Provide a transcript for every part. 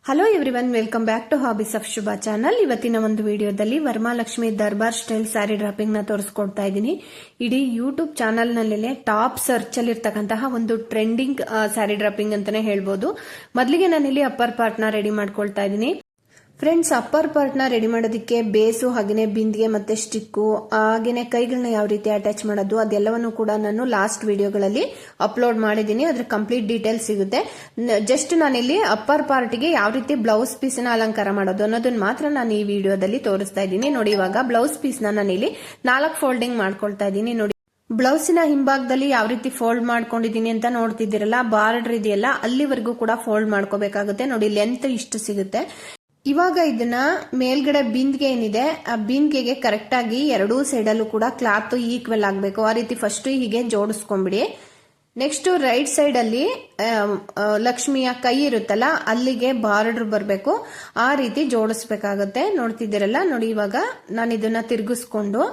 Hello everyone, welcome back to hobbies of Shubha channel. ಇವತ್ತಿನ ಒಂದು ವಿಡಿಯೋದಲ್ಲಿ Varamahalakshmi darbar style saree draping ನ ತೋರಿಸ್ಕೊಡ್ತಾ ಇದ್ದೀನಿ. ಇಡೀ ಯೂಟ್ಯೂಬ್ ಚಾನಲ್ ನಲ್ಲಿ ಟಾಪ್ ಸರ್ಚ್ ಅಲ್ಲಿ ಇರ್ತಕ್ಕಂತಹ ಒಂದು ಟ್ರೆಂಡಿಂಗ್ ಸ್ಯಾರಿ ಡ್ರಾಪಿಂಗ್ ಅಂತಾನೆ ಹೇಳ್ಬೋದು. ಮೊದಲಿಗೆ ನಾನಿಲ್ಲಿ ಅಪ್ಪರ್ ಪಾರ್ಟ್ ನ ರೆಡಿ ಮಾಡ್ಕೊಳ್ತಾ ಇದ್ದೀನಿ. ಫ್ರೆಂಡ್ಸ್, ಅಪ್ಪರ್ ಪಾರ್ಟ್ ನ ರೆಡಿ ಮಾಡೋದಕ್ಕೆ ಬೇಸು, ಹಾಗೇನೆ ಬಿಂದಿಗೆ ಮತ್ತೆ ಸ್ಟಿಕ್ಕು, ಹಾಗೇನೆ ಕೈಗಳನ್ನ ಯಾವ ರೀತಿ ಅಟ್ಯಾಚ್ ಮಾಡೋದು ಅದೆಲ್ಲವನ್ನು ಕೂಡ ನಾನು ಲಾಸ್ಟ್ ವಿಡಿಯೋಗಳಲ್ಲಿ ಅಪ್ಲೋಡ್ ಮಾಡಿದ್ದೀನಿ. ಅದ್ರ ಕಂಪ್ಲೀಟ್ ಡೀಟೇಲ್ಸ್ ಸಿಗುತ್ತೆ. ಜಸ್ಟ್ ನಾನಿಲ್ಲಿ ಅಪ್ಪರ್ ಪಾರ್ಟ್ ಗೆ ಯಾವ ರೀತಿ ಬ್ಲೌಸ್ ಪೀಸ್ ನ ಅಲಂಕಾರ ಮಾಡೋದು ಅನ್ನೋದನ್ನ ಮಾತ್ರ ನಾನು ಈ ವಿಡಿಯೋದಲ್ಲಿ ತೋರಿಸ್ತಾ ಇದ್ದೀನಿ. ನೋಡಿ, ಇವಾಗ ಬ್ಲೌಸ್ ಪೀಸ್ ನಾನಿಲ್ಲಿ 4 ಫೋಲ್ಡಿಂಗ್ ಮಾಡ್ಕೊಳ್ತಾ ಇದ್ದೀನಿ. ನೋಡಿ, ಬ್ಲೌಸಿನ ಹಿಂಭಾಗದಲ್ಲಿ ಯಾವ ರೀತಿ ಫೋಲ್ಡ್ ಮಾಡ್ಕೊಂಡಿದೀನಿ ಅಂತ ನೋಡ್ತಿದ್ದೀರಲ್ಲ, ಬಾರ್ಡರ್ ಇದೆಯಲ್ಲ ಅಲ್ಲಿವರೆಗೂ ಕೂಡ ಫೋಲ್ಡ್ ಮಾಡ್ಕೋಬೇಕಾಗುತ್ತೆ. ನೋಡಿ, ಲೆಂತ್ ಇಷ್ಟು ಸಿಗುತ್ತೆ. ಇವಾಗ ಇದನ್ನ ಮೇಲ್ಗಡೆ ಬಿಂದಿಗೆ ಏನಿದೆ ಆ ಬಿಂದಿಗೆಗೆ ಕರೆಕ್ಟ್ ಆಗಿ ಎರಡೂ ಸೈಡ್ ಅಲ್ಲೂ ಕೂಡ ಕ್ಲಾತ್ ಈಕ್ವಲ್ ಆಗಬೇಕು. ಆ ರೀತಿ ಫಸ್ಟ್ ಹೀಗೆ ಜೋಡಿಸ್ಕೊಂಡ್ಬಿಡಿ. ನೆಕ್ಸ್ಟ್ ರೈಟ್ ಸೈಡ್ ಅಲ್ಲಿ ಲಕ್ಷ್ಮಿಯ ಕೈ ಇರುತ್ತಲ್ಲ ಅಲ್ಲಿಗೆ ಬಾರ್ಡರ್ ಬರಬೇಕು. ಆ ರೀತಿ ಜೋಡಿಸ್ಬೇಕಾಗತ್ತೆ. ನೋಡ್ತಿದ್ದೀರಲ್ಲ, ನೋಡಿ ಇವಾಗ ನಾನು ಇದನ್ನ ತಿರುಗಿಸ್ಕೊಂಡು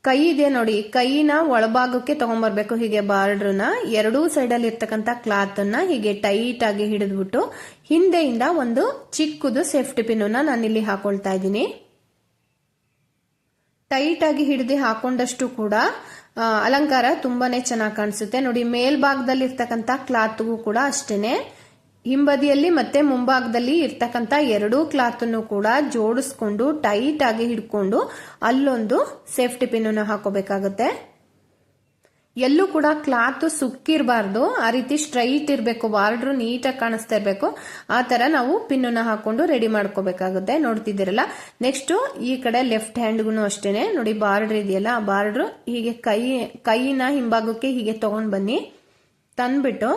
ಕೈ ಇದೆ ನೋಡಿ, ಕೈನ ಒಳಭಾಗಕ್ಕೆ ತಗೊಂಡ್ಬರ್ಬೇಕು. ಹೀಗೆ ಬಾರ್ಡ್ರನ್ನ ಎರಡೂ ಸೈಡ್ ಅಲ್ಲಿ ಇರ್ತಕ್ಕಂಥ ಕ್ಲಾತ್ ಅನ್ನ ಹೀಗೆ ಟೈಟ್ ಆಗಿ ಹಿಡಿದ್ಬಿಟ್ಟು ಹಿಂದೆಯಿಂದ ಒಂದು ಚಿಕ್ಕದು ಸೇಫ್ಟಿ ಪಿನ್ ನಾನಿಲ್ಲಿ ಹಾಕೊಳ್ತಾ ಇದ್ದೀನಿ. ಟೈಟ್ ಆಗಿ ಹಿಡಿದು ಹಾಕೊಂಡಷ್ಟು ಕೂಡ ಅಲಂಕಾರ ತುಂಬಾನೇ ಚೆನ್ನಾಗಿ ಕಾಣಿಸುತ್ತೆ. ನೋಡಿ, ಮೇಲ್ಭಾಗದಲ್ಲಿ ಇರ್ತಕ್ಕಂಥ ಕ್ಲಾತ್ಗೂ ಕೂಡ ಅಷ್ಟೇನೆ ಹಿಂಬದಿಯಲ್ಲಿ ಮತ್ತೆ ಮುಂಭಾಗದಲ್ಲಿ ಇರ್ತಕ್ಕಂಥ ಎರಡೂ ಕ್ಲಾತ್ ಅನ್ನು ಕೂಡ ಜೋಡಿಸ್ಕೊಂಡು ಟೈಟ್ ಆಗಿ ಹಿಡ್ಕೊಂಡು ಅಲ್ಲೊಂದು ಸೇಫ್ಟಿ ಪಿನ್ ಹಾಕೋಬೇಕಾಗುತ್ತೆ. ಎಲ್ಲೂ ಕೂಡ ಕ್ಲಾತ್ ಸುಕ್ಕಿರಬಾರ್ದು, ಆ ರೀತಿ ಸ್ಟ್ರೈಟ್ ಇರಬೇಕು, ಬಾರ್ಡರ್ ನೀಟಾಗಿ ಕಾಣಿಸ್ತಾ ಇರಬೇಕು. ಆ ತರ ನಾವು ಪಿನ್ ಹಾಕೊಂಡು ರೆಡಿ ಮಾಡ್ಕೋಬೇಕಾಗುತ್ತೆ. ನೋಡ್ತಿದ್ದೀರಲ್ಲ, ನೆಕ್ಸ್ಟ್ ಈ ಕಡೆ ಲೆಫ್ಟ್ ಹ್ಯಾಂಡ್ಗೂ ಅಷ್ಟೇನೆ ನೋಡಿ, ಬಾರ್ಡರ್ ಇದೆಯಲ್ಲ ಆ ಬಾರ್ಡರ್ ಹೀಗೆ ಕೈನ ಹಿಂಭಾಗಕ್ಕೆ ಹೀಗೆ ತಗೊಂಡ್ ಬನ್ನಿ. ತಂದ್ಬಿಟ್ಟು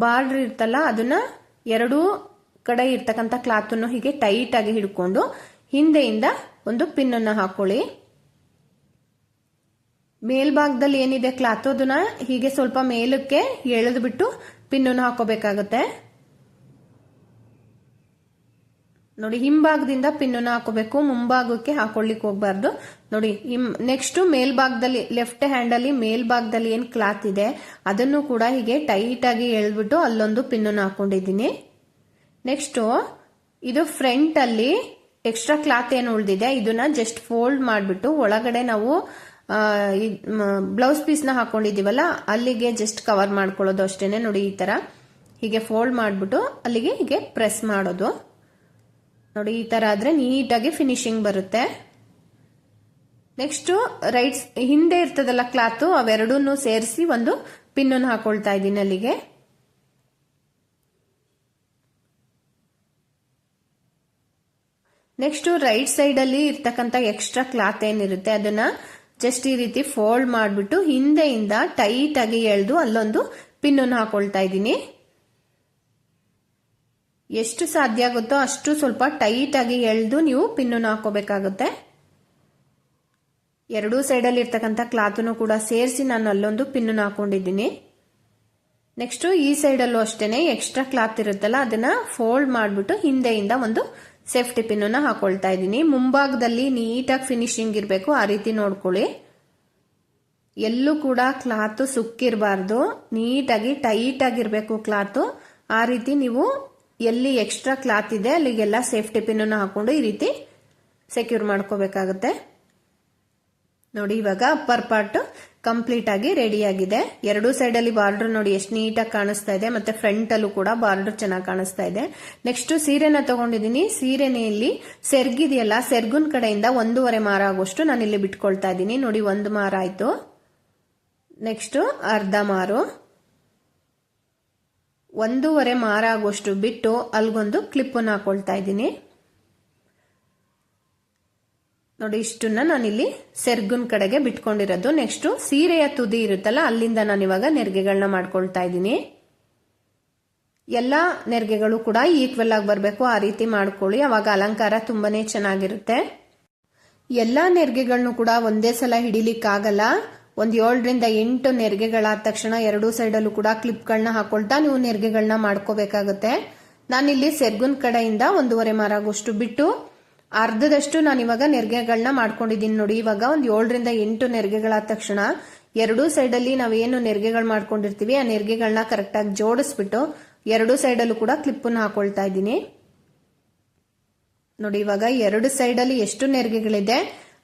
ಬಾರ್ಡರ್ ಇರ್ತಲ್ಲ ಅದನ್ನ ಎರಡೂ ಕಡೆ ಇರ್ತಕ್ಕಂಥ ಕ್ಲಾತ್ ಅನ್ನು ಹೀಗೆ ಟೈಟ್ ಆಗಿ ಹಿಡ್ಕೊಂಡು ಹಿಂದೆಯಿಂದ ಒಂದು ಪಿನ್ ಅನ್ನ ಹಾಕೊಳ್ಳಿ. ಮೇಲ್ಭಾಗದಲ್ಲಿ ಏನಿದೆ ಕ್ಲಾತ್ ಅದನ್ನ ಹೀಗೆ ಸ್ವಲ್ಪ ಮೇಲಕ್ಕೆ ಎಳೆದು ಬಿಟ್ಟು ಪಿನ್ ಅನ್ನು ಹಾಕೋಬೇಕಾಗುತ್ತೆ. ನೋಡಿ, ಹಿಂಭಾಗದಿಂದ ಪಿನ್ ಅನ್ನು ಹಾಕೋಬೇಕು, ಮುಂಭಾಗಕ್ಕೆ ಹಾಕೊಳ್ಳಿಕ್ ಹೋಗ್ಬಾರ್ದು. ನೋಡಿ, ನೆಕ್ಸ್ಟ್ ಮೇಲ್ಭಾಗದಲ್ಲಿ ಲೆಫ್ಟ್ ಹ್ಯಾಂಡ್ ಅಲ್ಲಿ ಮೇಲ್ಭಾಗದಲ್ಲಿ ಏನ್ ಕ್ಲಾತ್ ಇದೆ ಅದನ್ನು ಕೂಡ ಹೀಗೆ ಟೈಟ್ ಆಗಿ ಎಳೆದ್ಬಿಟ್ಟು ಅಲ್ಲೊಂದು ಪಿನ್ ಅನ್ನು ಹಾಕೊಂಡಿದ್ದೀನಿ. ನೆಕ್ಸ್ಟ್ ಇದು ಫ್ರಂಟ್ ಅಲ್ಲಿ ಎಕ್ಸ್ಟ್ರಾ ಕ್ಲಾತ್ ಏನು ಉಳಿದಿದೆ ಇದನ್ನ ಜಸ್ಟ್ ಫೋಲ್ಡ್ ಮಾಡ್ಬಿಟ್ಟು ಒಳಗಡೆ ನಾವು ಬ್ಲೌಸ್ ಪೀಸ್ ನ ಹಾಕೊಂಡಿದೀವಲ್ಲ ಅಲ್ಲಿಗೆ ಜಸ್ಟ್ ಕವರ್ ಮಾಡ್ಕೊಳ್ಳೋದು ಅಷ್ಟೇನೆ. ನೋಡಿ, ಈ ತರ ಹೀಗೆ ಫೋಲ್ಡ್ ಮಾಡ್ಬಿಟ್ಟು ಅಲ್ಲಿಗೆ ಹೀಗೆ ಪ್ರೆಸ್ ಮಾಡೋದು. ನೋಡಿ, ಈ ತರ ಆದ್ರೆ ನೀಟಾಗಿ ಫಿನಿಶಿಂಗ್ ಬರುತ್ತೆ. ನೆಕ್ಸ್ಟ್ ರೈಟ್ ಹಿಂದೆ ಇರ್ತದಲ್ಲ ಕ್ಲಾತ್ ಅವೆರಡನ್ನೂ ಸೇರಿಸಿ ಒಂದು ಪಿನ್ ಅನ್ನು ಹಾಕೊಳ್ತಾ ಇದ್ದೀನಿ ಅಲ್ಲಿಗೆ. ನೆಕ್ಸ್ಟ್ ರೈಟ್ ಸೈಡ್ ಅಲ್ಲಿ ಇರ್ತಕ್ಕಂಥ ಎಕ್ಸ್ಟ್ರಾ ಕ್ಲಾತ್ ಏನಿರುತ್ತೆ ಅದನ್ನ ಜಸ್ಟ್ ಈ ರೀತಿ ಫೋಲ್ಡ್ ಮಾಡ್ಬಿಟ್ಟು ಹಿಂದೆಯಿಂದ ಟೈಟ್ ಆಗಿ ಎಳೆದು ಅಲ್ಲೊಂದು ಪಿನ್ ಅನ್ನು ಹಾಕೊಳ್ತಾ ಇದ್ದೀನಿ. ಎಷ್ಟು ಸಾಧ್ಯ ಆಗುತ್ತೋ ಅಷ್ಟು ಸ್ವಲ್ಪ ಟೈಟ್ ಆಗಿ ಎಳೆದು ನೀವು ಪಿನ್ ಅನ್ನು ಹಾಕೋಬೇಕಾಗುತ್ತೆ. ಎರಡೂ ಸೈಡ್ ಅಲ್ಲಿ ಇರ್ತಕ್ಕಂಥ ಕ್ಲಾತ್ ಕೂಡ ಸೇರಿಸಿ ನಾನು ಅಲ್ಲೊಂದು ಪಿನ್ ಅನ್ನು ಹಾಕೊಂಡಿದ್ದೀನಿ. ನೆಕ್ಸ್ಟ್ ಈ ಸೈಡ್ ಅಲ್ಲೂ ಅಷ್ಟೇನೆ ಎಕ್ಸ್ಟ್ರಾ ಕ್ಲಾತ್ ಇರುತ್ತಲ್ಲ ಅದನ್ನ ಫೋಲ್ಡ್ ಮಾಡ್ಬಿಟ್ಟು ಹಿಂದೆಯಿಂದ ಒಂದು ಸೇಫ್ಟಿ ಪಿನ್ ಅನ್ನ ಹಾಕೊಳ್ತಾ ಇದ್ದೀನಿ. ಮುಂಭಾಗದಲ್ಲಿ ನೀಟಾಗಿ ಫಿನಿಶಿಂಗ್ ಇರಬೇಕು, ಆ ರೀತಿ ನೋಡ್ಕೊಳ್ಳಿ. ಎಲ್ಲೂ ಕೂಡ ಕ್ಲಾತ್ ಸುಕ್ಕಿರಬಾರ್ದು, ನೀಟಾಗಿ ಟೈಟ್ ಆಗಿರ್ಬೇಕು ಕ್ಲಾತ್. ಆ ರೀತಿ ನೀವು ಎಲ್ಲಿ ಎಕ್ಸ್ಟ್ರಾ ಕ್ಲಾತ್ ಇದೆ ಅಲ್ಲಿಗೆಲ್ಲ ಸೇಫ್ಟಿ ಪಿನ್ ಅನ್ನು ಹಾಕೊಂಡು ಈ ರೀತಿ ಸೆಕ್ಯೂರ್ ಮಾಡ್ಕೋಬೇಕಾಗುತ್ತೆ. ನೋಡಿ, ಇವಾಗ ಅಪ್ಪರ್ ಪಾರ್ಟ್ ಕಂಪ್ಲೀಟ್ ಆಗಿ ರೆಡಿ ಆಗಿದೆ. ಎರಡೂ ಸೈಡ್ ಅಲ್ಲಿ ಬಾರ್ಡರ್ ನೋಡಿ ಎಷ್ಟು ನೀಟಾಗಿ ಕಾಣಿಸ್ತಾ ಇದೆ, ಮತ್ತೆ ಫ್ರಂಟ್ ಅಲ್ಲೂ ಕೂಡ ಬಾರ್ಡರ್ ಚೆನ್ನಾಗಿ ಕಾಣಿಸ್ತಾ ಇದೆ. ನೆಕ್ಸ್ಟ್ ಸೀರೆನ ತಗೊಂಡಿದ್ದೀನಿ. ಸೀರೆನೆಯಲ್ಲಿ ಸೆರ್ಗಿದೆಯಲ್ಲ, ಸೆರ್ಗುನ್ ಕಡೆಯಿಂದ 1.5 ಮಾರ ಆಗೋಷ್ಟು ನಾನು ಇಲ್ಲಿ ಬಿಟ್ಕೊಳ್ತಾ ಇದ್ದೀನಿ. ನೋಡಿ, 1 ಮಾರ ಆಯ್ತು. ನೆಕ್ಸ್ಟ್ ಅರ್ಧ ಮಾರು, 1.5 ಮಾರ ಆಗೋಷ್ಟು ಬಿಟ್ಟು ಅಲ್ಗೊಂದು ಕ್ಲಿಪ್ ಅನ್ನು ಹಾಕೊಳ್ತಾ ಇದ್ದೀನಿ. ನೋಡಿ, ಇಷ್ಟನ್ನ ನಾನಿಲ್ಲಿ ಸೆರ್ಗುನ್ ಕಡೆಗೆ ಬಿಟ್ಕೊಂಡಿರೋದು. ನೆಕ್ಸ್ಟ್ ಸೀರೆಯ ತುದಿ ಇರುತ್ತಲ್ಲ ಅಲ್ಲಿಂದ ನಾನು ಇವಾಗ ನೆರಿಗೆಗಳನ್ನ ಮಾಡ್ಕೊಳ್ತಾ ಇದ್ದೀನಿ. ಎಲ್ಲಾ ನೆರಿಗೆಗಳು ಕೂಡ ಈಕ್ವಲ್ ಆಗಿ ಬರಬೇಕು, ಆ ರೀತಿ ಮಾಡ್ಕೊಳ್ಳಿ. ಅವಾಗ ಅಲಂಕಾರ ತುಂಬಾನೇ ಚೆನ್ನಾಗಿರುತ್ತೆ. ಎಲ್ಲಾ ನೆರಿಗೆಗಳನ್ನು ಕೂಡ ಒಂದೇ ಸಲ ಹಿಡಿಲಿಕ್ಕಾಗಲ್ಲ. 7 ರಿಂದ 8 ನೆರಿಗೆಗಳಾದ ತಕ್ಷಣ ಎರಡೂ ಸೈಡ್ ಅಲ್ಲೂ ಕೂಡ ಕ್ಲಿಪ್ಗಳನ್ನ ಹಾಕೊಳ್ತಾ ನೀವು ನೆರಿಗೆಗಳನ್ನ ಮಾಡ್ಕೋಬೇಕಾಗುತ್ತೆ. ನಾನಿಲ್ಲಿ ಸೆರ್ಗುನ್ ಕಡೆಯಿಂದ 1.5 ಮಾರ ಆಗೋಷ್ಟು ಬಿಟ್ಟು ಅರ್ಧದಷ್ಟು ನಾನು ಇವಾಗ ನೆರಿಗೆಗಳನ್ನ ಮಾಡ್ಕೊಂಡಿದ್ದೀನಿ. ನೋಡಿ, ಇವಾಗ 7 ರಿಂದ 8 ನೆರಿಗೆಗಳಾದ ತಕ್ಷಣ ಎರಡೂ ಸೈಡ್ ಅಲ್ಲಿ ನಾವೇನು ನೆರಿಗೆಗಳು ಮಾಡ್ಕೊಂಡಿರ್ತೀವಿ ಆ ನೆರಿಗೆಗಳನ್ನ ಕರೆಕ್ಟ್ ಆಗಿ ಜೋಡಿಸ್ಬಿಟ್ಟು ಎರಡೂ ಸೈಡ್ ಅಲ್ಲೂ ಕೂಡ ಕ್ಲಿಪ್ ಅನ್ನು ಹಾಕೊಳ್ತಾ ಇದ್ದೀನಿ. ನೋಡಿ ಇವಾಗ ಎರಡು ಸೈಡಲ್ಲಿ ಎಷ್ಟು ನೆರಿಗೆಗಳಿದೆ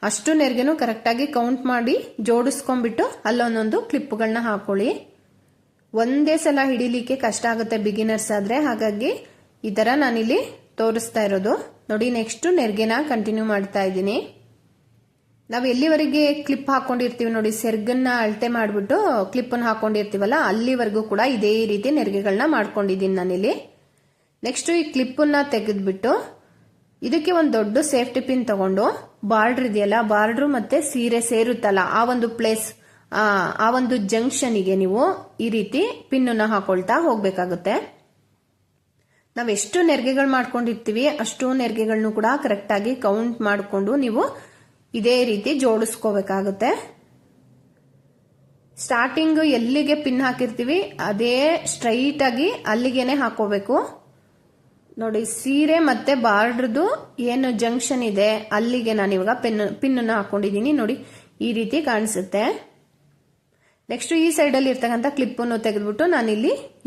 ಅಷ್ಟು ನೆರಿಗೆನೂ ಕರೆಕ್ಟಾಗಿ ಕೌಂಟ್ ಮಾಡಿ ಜೋಡಿಸ್ಕೊಂಡ್ಬಿಟ್ಟು ಅಲ್ಲೊಂದೊಂದು ಕ್ಲಿಪ್ಗಳನ್ನ ಹಾಕೊಳ್ಳಿ. ಒಂದೇ ಸಲ ಹಿಡಿಲಿಕ್ಕೆ ಕಷ್ಟ ಆಗುತ್ತೆ ಬಿಗಿನರ್ಸ್ ಆದ್ರೆ, ಹಾಗಾಗಿ ಈ ತರ ನಾನಿಲ್ಲಿ ತೋರಿಸ್ತಾ ಇರೋದು. ನೋಡಿ ನೆಕ್ಸ್ಟ್ ನೆರಿಗೆನ ಕಂಟಿನ್ಯೂ ಮಾಡ್ತಾ ಇದ್ದೀನಿ. ನಾವು ಎಲ್ಲಿವರೆಗೆ ಕ್ಲಿಪ್ ಹಾಕೊಂಡಿರ್ತೀವಿ ನೋಡಿ, ಸೆರ್ಗನ್ನ ಅಳತೆ ಮಾಡ್ಬಿಟ್ಟು ಕ್ಲಿಪ್ಪನ್ನು ಹಾಕೊಂಡಿರ್ತೀವಲ್ಲ ಅಲ್ಲಿವರೆಗೂ ಕೂಡ ಇದೇ ರೀತಿ ನೆರಿಗೆಗಳನ್ನ ಮಾಡ್ಕೊಂಡಿದ್ದೀನಿ ನಾನಿಲ್ಲಿ. ನೆಕ್ಸ್ಟ್ ಈ ಕ್ಲಿಪ್ಪನ್ನ ತೆಗೆದ್ಬಿಟ್ಟು ಇದಕ್ಕೆ ಒಂದು ದೊಡ್ಡ ಸೇಫ್ಟಿ ಪಿನ್ ತಗೊಂಡು ಬಾರ್ಡರ್ ಇದೆಯಲ್ಲ, ಬಾರ್ಡರ್ ಮತ್ತೆ ಸೀರೆ ಸೇರುತ್ತಲ್ಲ ಆ ಒಂದು ಪ್ಲೇಸ್, ಆ ಒಂದು ಜಂಕ್ಷನ್ಗೆ ನೀವು ಈ ರೀತಿ ಪಿನ್ನ ಹಾಕೊಳ್ತಾ ಹೋಗ್ಬೇಕಾಗುತ್ತೆ. ನಾವೆಷ್ಟು ನೆರಿಗೆಗಳು ಮಾಡ್ಕೊಂಡಿರ್ತೀವಿ ಅಷ್ಟು ನೆರಿಗೆಗಳನ್ನು ಕೂಡ ಕರೆಕ್ಟ್ ಆಗಿ ಕೌಂಟ್ ಮಾಡಿಕೊಂಡು ನೀವು ಇದೇ ರೀತಿ ಜೋಡಿಸ್ಕೋಬೇಕಾಗುತ್ತೆ. ಸ್ಟಾರ್ಟಿಂಗ್ ಎಲ್ಲಿಗೆ ಪಿನ್ ಹಾಕಿರ್ತೀವಿ ಅದೇ ಸ್ಟ್ರೈಟ್ ಆಗಿ ಅಲ್ಲಿಗೆನೆ ಹಾಕೋಬೇಕು. ನೋಡಿ ಸೀರೆ ಮತ್ತೆ ಬಾರ್ಡ್ರದು ಏನು ಜಂಕ್ಷನ್ ಇದೆ ಅಲ್ಲಿಗೆ ನಾನು ಇವಾಗ ಪಿನ್ನ ಹಾಕೊಂಡಿದ್ದೀನಿ. ನೋಡಿ ಈ ರೀತಿ ಕಾಣಿಸುತ್ತೆ. ನೆಕ್ಸ್ಟ್ ಈ ಸೈಡ್ ಅಲ್ಲಿ ಇರ್ತಕ್ಕಂಥ ಕ್ಲಿಪ್ ಅನ್ನು ತೆಗೆದ್ಬಿಟ್ಟು ನಾನು